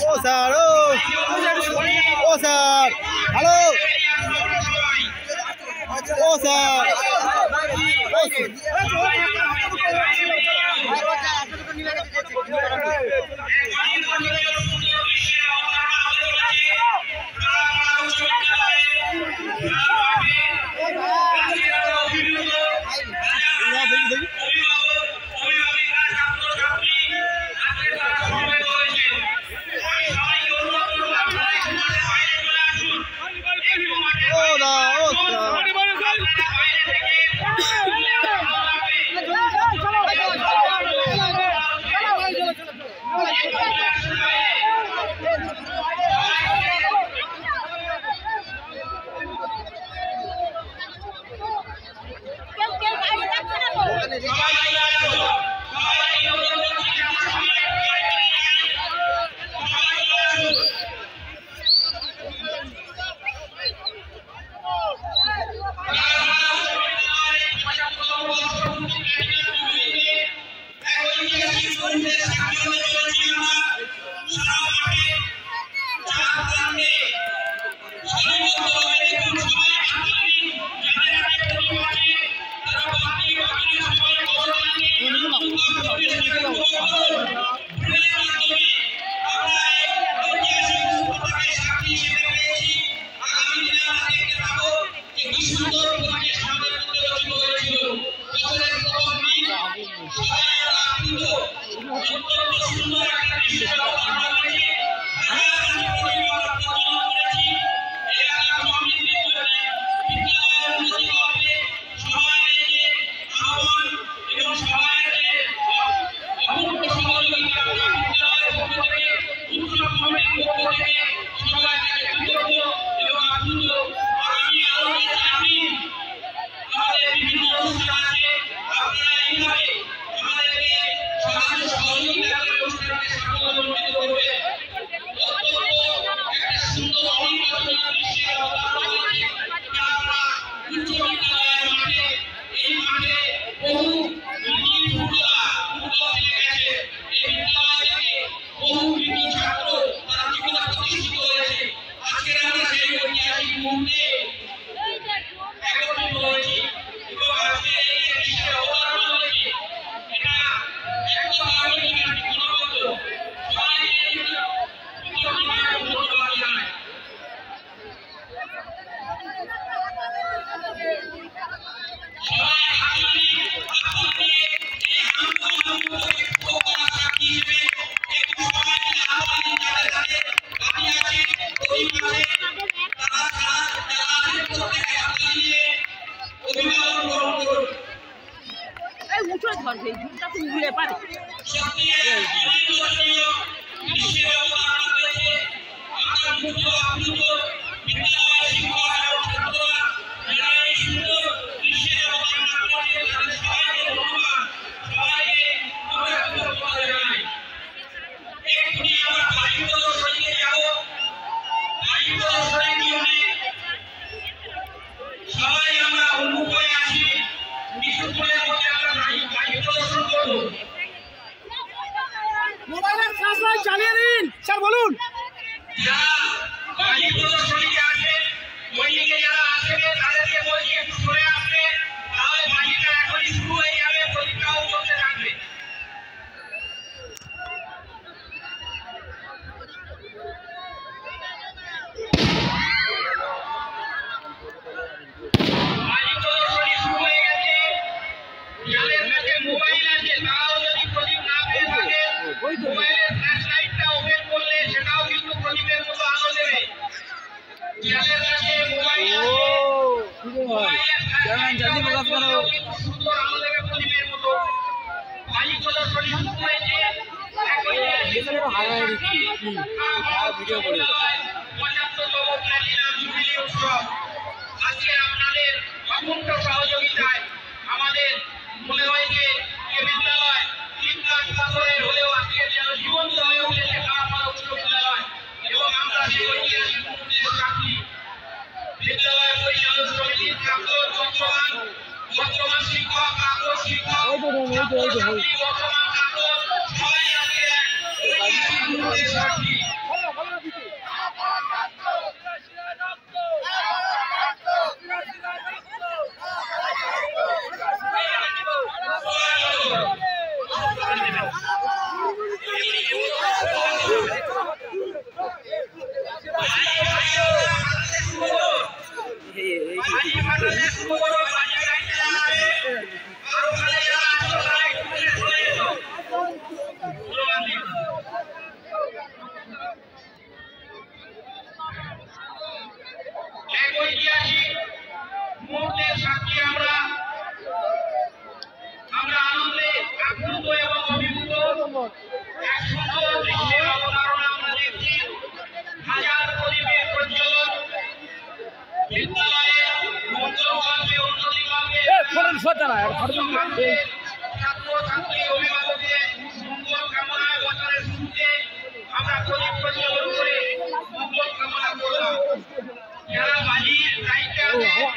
ও sir ও sir hello ও sir চালিয়ে দিন sir বলুন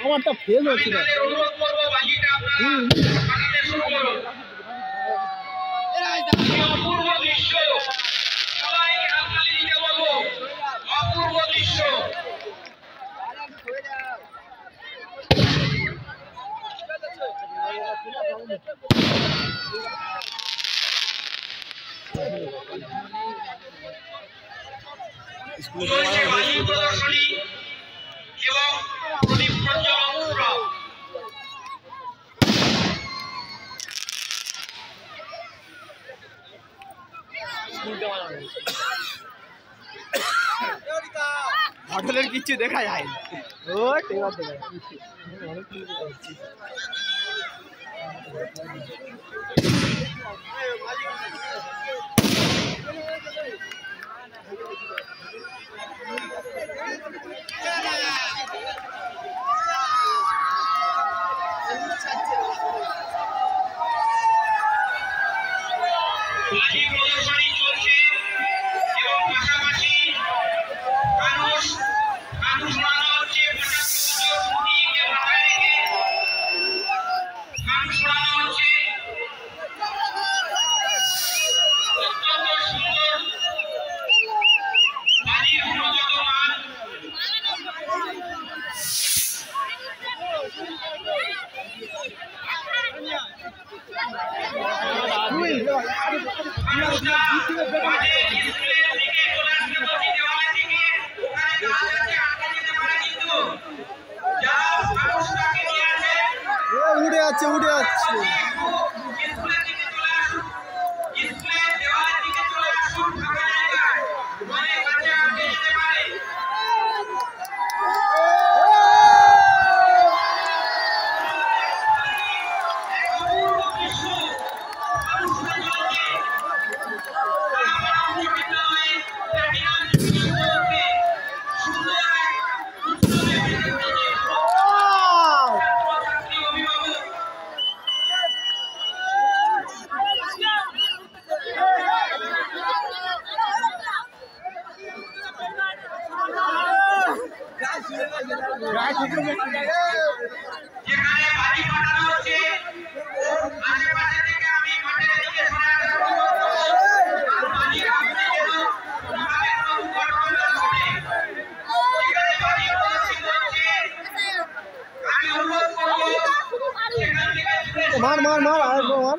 আমারটা ফেল হচ্ছিল। অপূর্ব দৃশ্য, সবাইকে হাততালি দিতে বলবো। অপূর্ব দৃশ্য। বাজি প্রদর্শনী এবং প্রদীপ প্রজ্বলন উৎসব। হোটেলের কিচ্ছু দেখা যায় না। ও টেবা দেখা বাজি প্রদর্শনী চলছে এবং পাশাপাশি মানুষ শোনানো হচ্ছে। মূর্তিকে মাথায় রেখে গান শোনানো হচ্ছে। অত্যন্ত সুন্দর বাজির গুণগত মান। উড়ে যাচ্ছে উড়ে যাচ্ছে। যেখানে বাজি ফাটানো হচ্ছে আশেপাশে থেকে আমি মাঠের দিকে সরে আসবো। বাজির আগুনে যেন কোনো দুর্ঘটনা না ঘটে। যেখানে বাজি প্রদর্শিত হচ্ছে আমি অনুরোধ করবো সেখান থেকে মার মার মার আর মার।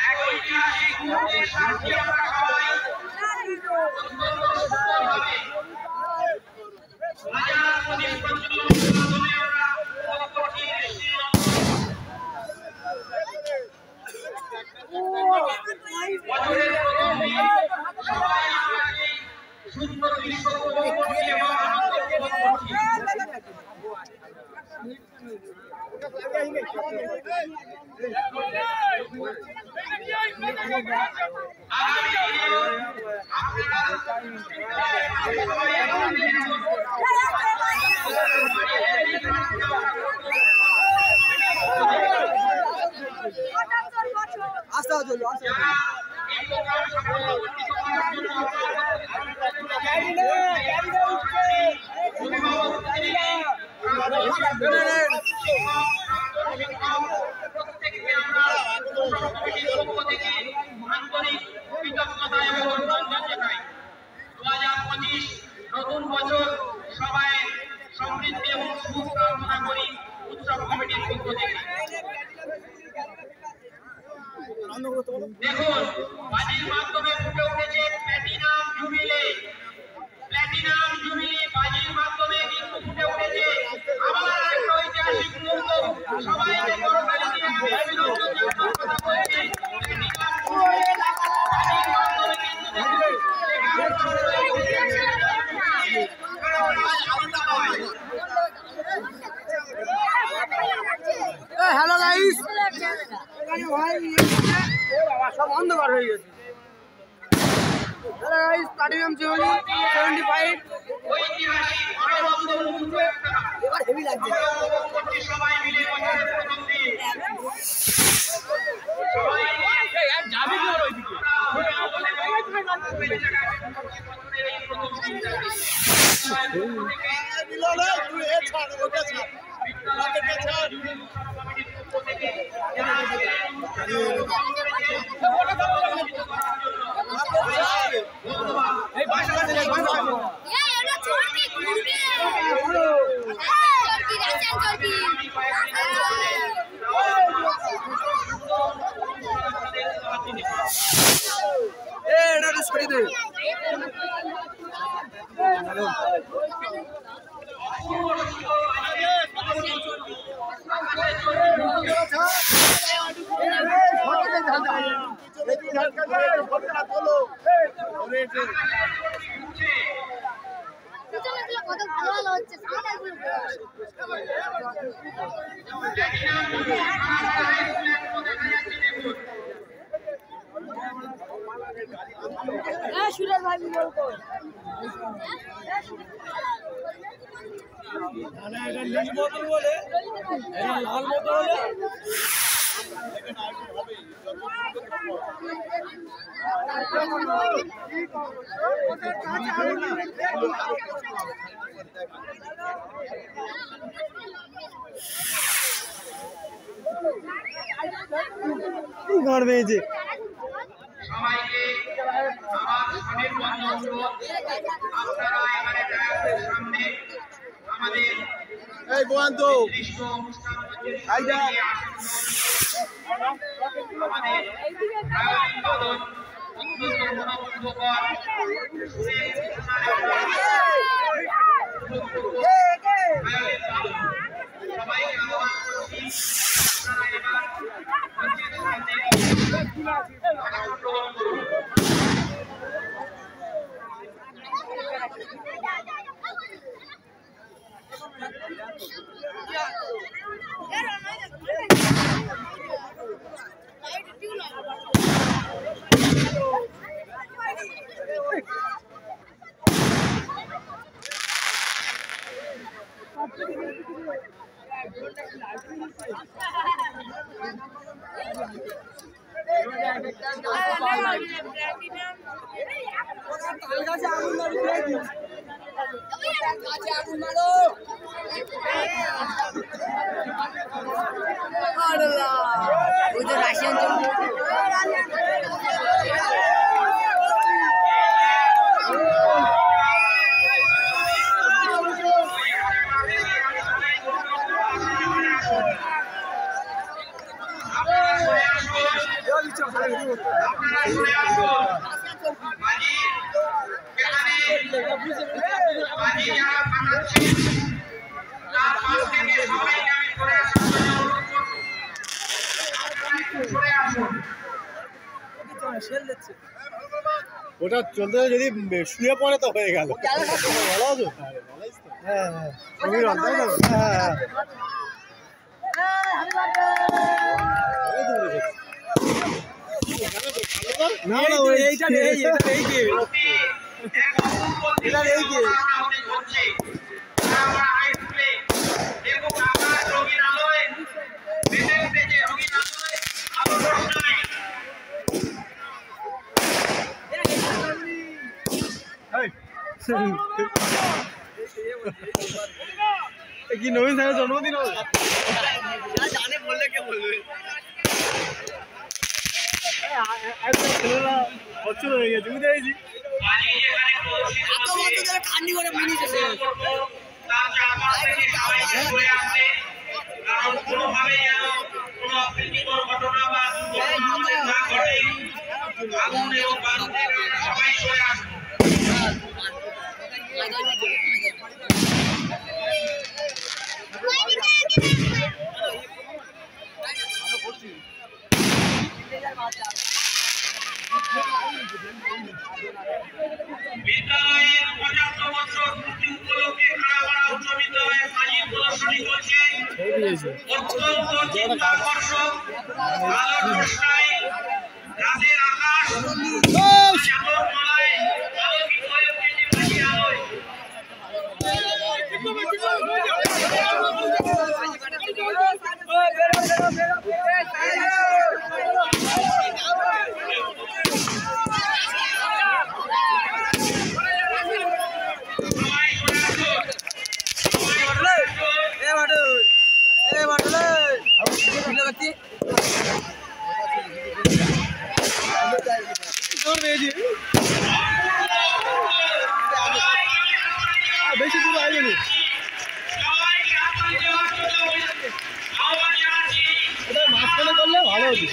এক ঐতিহাসিক মুহূর্তের সাক্ষী আমরা সবাই। অত্যন্ত সুন্দরভাবে হাজার প্রদীপ প্রজ্বলনের মাধ্যমে আমরা কক্ষটি দৃষ্টি বছরের প্রথম দিন সবাই আমরা এই সুন্দর দৃশ্য উপভোগ করছি এবং আনন্দ উপভোগ করছি। আস্তে চলো আস্তে নতুন বছর সবাই সমৃদ্ধি এবং সুখ কামনা করি উৎসব কমিটির পক্ষ থেকে। দেখুন বাজির মাধ্যমে ফুটে উঠেছে প্ল্যাটিনাম জুবিলি। প্ল্যাটিনাম জুবিলি বাজির মাধ্যমে কিন্তু ফুটে উঠেছে। আবার একটা ঐতিহাসিক মুহূর্ত, সবাইকে করতালি দিয়ে আমি অভিনন্দন জানানোর কথা বলছি। প্ল্যাটিনাম জুবিলি বাজির মাধ্যমে কিন্তু দেখুন ভাই বাবা সব অন্ধকার হয়ে গেছে। স্টার্টিং এবার হেভি লাগছে। সবাই মিলে যাবি কি ওর ওইদিকে ঘর পেয়েছে সবাইকে আমার স্বামীর বন্ধু আপনারা এবারে ডায়াসের সামনে আমাদের এই গোয়ান্ত দৃশ্য অনুষ্ঠান আইডা আমাদের আয়োজন দল অত্যন্ত মনোমুগ্ধকর সবাইকে আহ্বান করছি আপনারা এবার মঞ্চের সামনে অংশগ্রহণ করুন। ওটা চলতে যদি শুয়ে পড়ে তো হয়ে গেল। ভালো আছো? হ্যাঁ হ্যাঁ কি নবীন স্যারের জন্মদিন জানে বললে কে বলবে? বছর হয়ে গেছে বুঝতে পেরেছি। ঠান্ডি করে কারণ কোনোভাবে যেন কোনো অপ্রীতিকর ঘটনা বা দুর্ঘটনা না ঘটে আগুন এবং বারুদের সবাই সরে আসুন। বিদ্যালয়ের 75 বছর পূর্তি উপলক্ষে খানাপাড়া উচ্চ বিদ্যালয়ে সাজিদ প্রদর্শনী গেছে অত্যন্ত চিত্তাকর্ষক আলোর রোশনাই রাতের আকাশ আলোকমালায় আলোকিত হয়ে উঠেছে বাজির আলোয়। বেশি দূর আইনি সবাইকে হাততালি দেওয়ার জন্য আহ্বান জানাচ্ছি। এটা মাঝখানে করলে ভালো হতো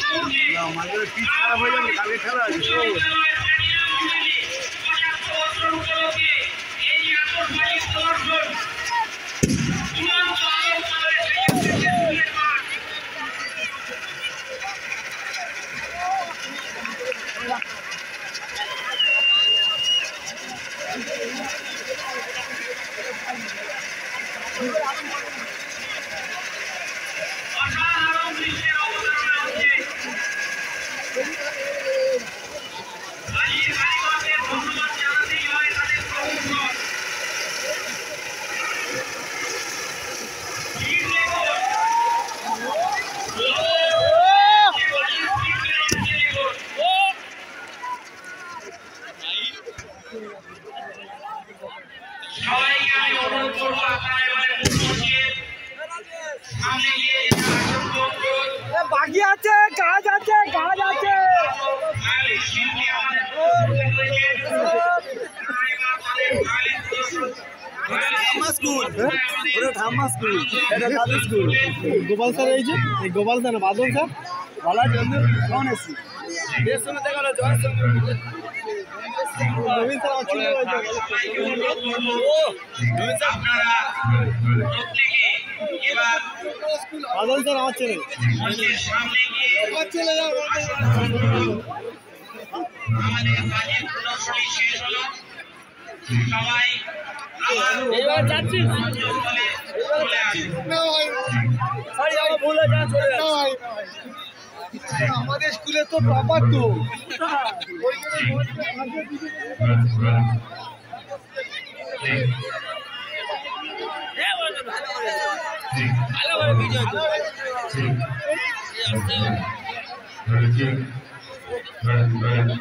অসাধারণ দৃশ্যের অবতারণা হচ্ছে। বাজির কারিগরদের ধন্যবাদ জানাতেই হয় তাদের প্রশংসক। ভিড় দেখুন। বাজির ভিড় দেখুন। সবাইকে আমি অনুরোধ করবো আপনারা এবারে মঞ্চের সামনে গিয়ে আসন করুন। বাকি আছে কাজ আছে কাজ আছে ভায়োলিন শিল্পী আমাদের প্রস্তুত রয়েছেন। এবার তাদের ভায়োলিন প্রদর্শন গোপাল স্যার এই যে এই গোপাল স্যার বাদল স্যার ভালো জন্য কেমন এসছি বেশ সময় দেখা গেল জয় নবীন স্যার আছে সবাইকে অনুরোধ করবো আপনারা প্রত্যেকে এবার বাদল স্যার আছে মঞ্চের সামনে গিয়ে আসন গ্রহণ করুন। আমাদের বাজির প্রদর্শনী শেষ হলো। সবাই এবার যাচ্ছি মঞ্চস্থলে চলে আসুন। ভুলে যা চলে আমাদের স্কুলে তো টপার তো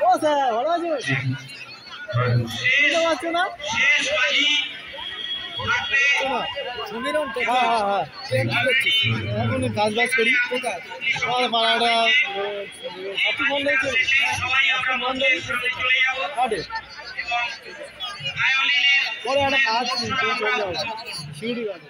ও স্যার ভালো আছে আছে না শেষ বাজি থাকবে এখন কাজ বাজ করি পাড়াটা সবাই আমরা মঞ্চের সামনে চলে যাবো কাটে এবং ভায়োলিনের পরে একটা কাজ চলে যাবো শিউরি কাটে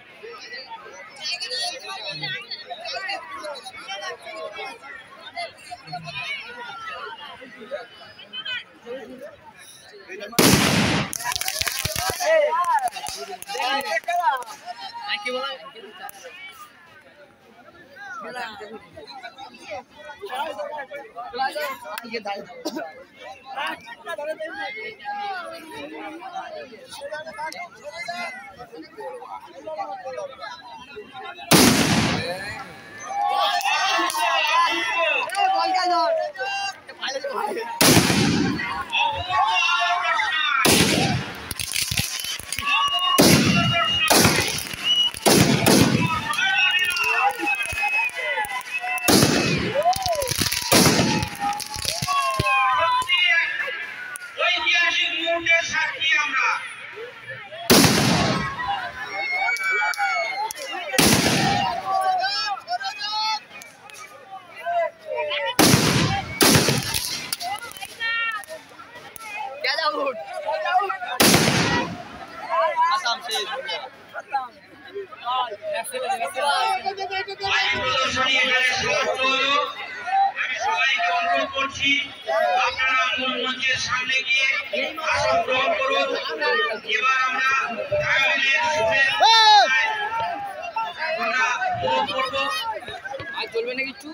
ঐতিহাসিক মুহূর্তের সাক্ষী আমরা। প্রদর্শনী এখানে সমাপ্ত হলো। আমি সবাইকে অনুরোধ করছি আপনারা মূল মঞ্চের সামনে গিয়ে আসন গ্রহণ করুন। এবার আমরা ভায়োলিনের সুরের আমরা উপভোগ করবো। আর চলবে না কিছু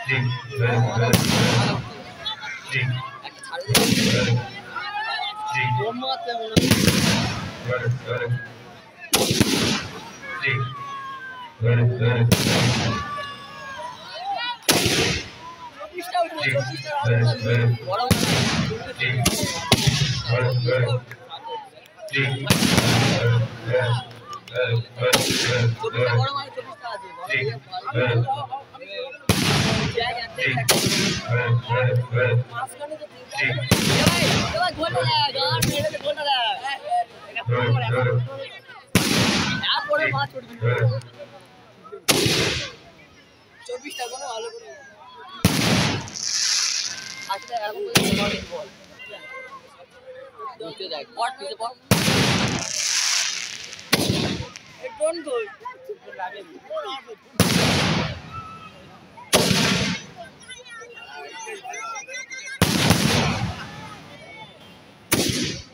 জি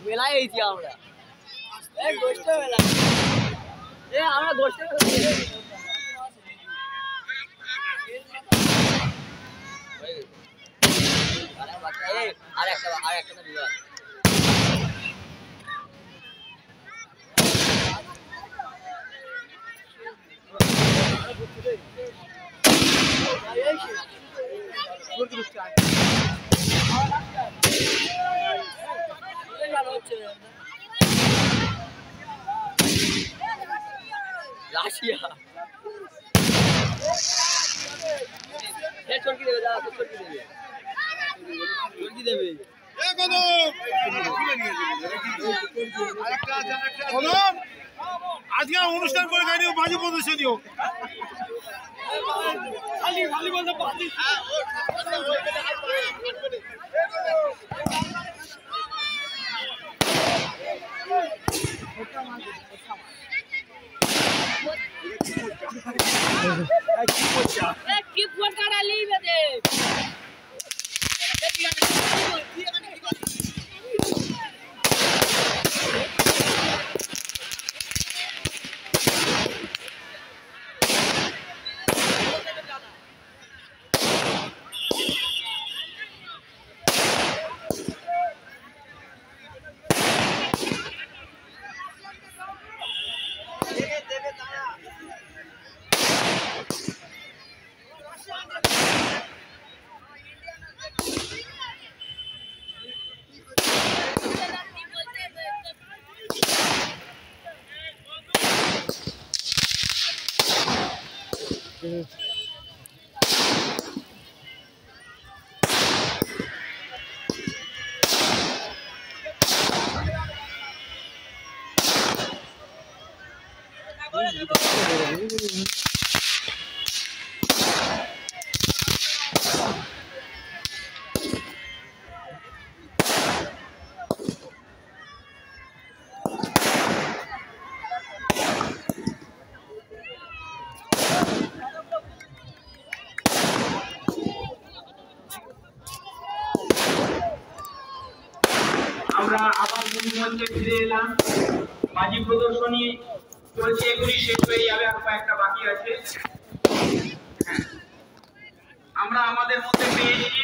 মেলায় এইছি আমরা এই গোষ্ঠ মেলা আমরা গোষ্ঠ আর একটা বিভাগ রাশিয়া চরকি দেবে দাদা চরকি দেবে আজকে অনুষ্ঠান করে গাড়ি বাজি প্রদর্শনীয় কি ফোটা লিবে দে আমরা আবার মঞ্চে ফিরে এলাম। বাজি প্রদর্শনী চলছে, এগুলি শেষ হয়ে যাবে, আর কয়েকটা বাকি আছে। আমরা আমাদের মধ্যে পেয়েছি